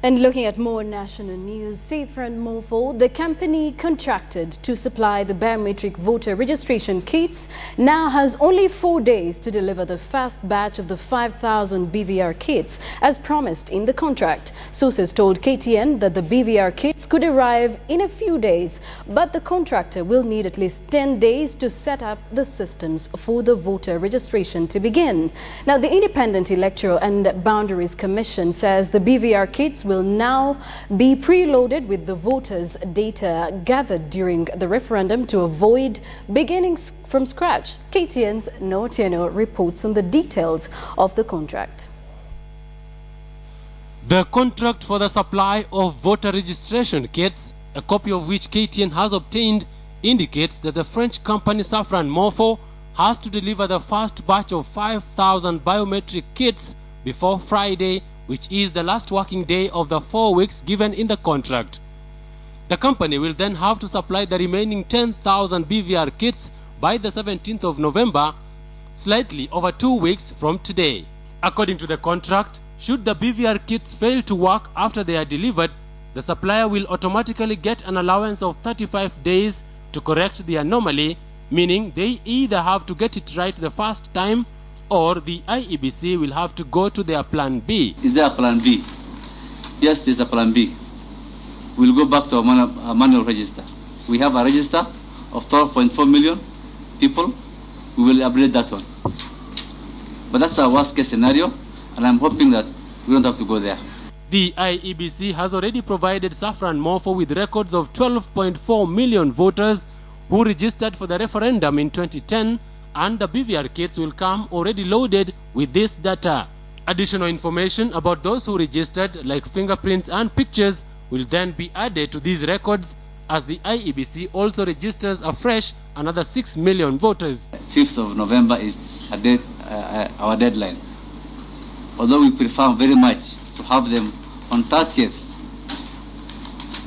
And looking at more national news, SAFRAN MORPHO, the company contracted to supply the biometric voter registration kits, now has only 4 days to deliver the first batch of the 5,000 BVR kits as promised in the contract. Sources told KTN that the BVR kits could arrive in a few days, but the contractor will need at least 10 days to set up the systems for the voter registration to begin. Now, the Independent Electoral and Boundaries Commission says the BVR kits will now be preloaded with the voters' data gathered during the referendum to avoid beginning from scratch. KTN's Noah Otieno reports on the details of the contract. The contract for the supply of voter registration kits, a copy of which KTN has obtained, indicates that the French company SAFRAN MORPHO has to deliver the first batch of 5,000 biometric kits before Friday, which is the last working day of the 4 weeks given in the contract. The company will then have to supply the remaining 10,000 BVR kits by the 17th of November, slightly over 2 weeks from today. According to the contract, should the BVR kits fail to work after they are delivered, the supplier will automatically get an allowance of 35 days to correct the anomaly, meaning they either have to get it right the first time or the IEBC will have to go to their plan B. Is there a plan B? Yes, there's a plan B. We'll go back to our manual register. We have a register of 12.4 million people. We will upgrade that one. But that's our worst case scenario, and I'm hoping that we don't have to go there. The IEBC has already provided SAFRAN MORPHO with records of 12.4 million voters who registered for the referendum in 2010, and the BVR kits will come already loaded with this data. Additional information about those who registered, like fingerprints and pictures, will then be added to these records as the IEBC also registers afresh another 6 million voters. 5th of November is our deadline. Although we prefer very much to have them on 30th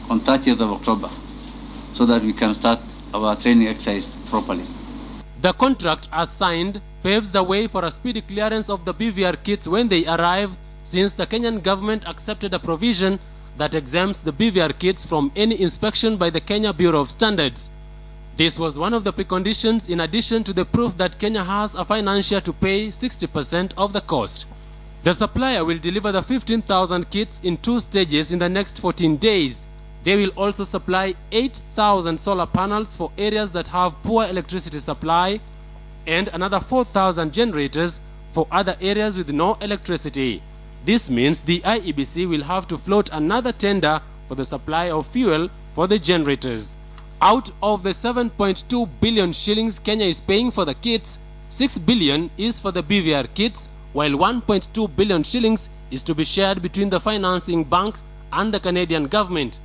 of October, so that we can start our training exercise properly. The contract, as signed, paves the way for a speedy clearance of the BVR kits when they arrive, since the Kenyan government accepted a provision that exempts the BVR kits from any inspection by the Kenya Bureau of Standards. This was one of the preconditions, in addition to the proof that Kenya has a financier to pay 60% of the cost. The supplier will deliver the 15,000 kits in 2 stages in the next 14 days. They will also supply 8,000 solar panels for areas that have poor electricity supply and another 4,000 generators for other areas with no electricity. This means the IEBC will have to float another tender for the supply of fuel for the generators. Out of the 7.2 billion shillings Kenya is paying for the kits, 6 billion is for the BVR kits, while 1.2 billion shillings is to be shared between the financing bank and the Canadian government.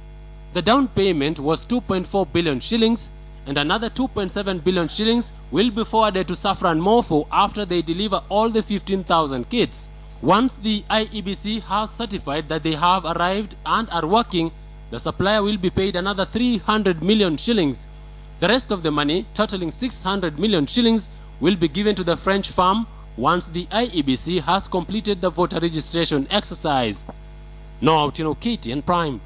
The down payment was 2.4 billion shillings, and another 2.7 billion shillings will be forwarded to SAFRAN MORPHO after they deliver all the 15,000 kits. Once the IEBC has certified that they have arrived and are working, the supplier will be paid another 300 million shillings. The rest of the money, totaling 600 million shillings, will be given to the French firm once the IEBC has completed the voter registration exercise. Noah Otieno, KTN Prime.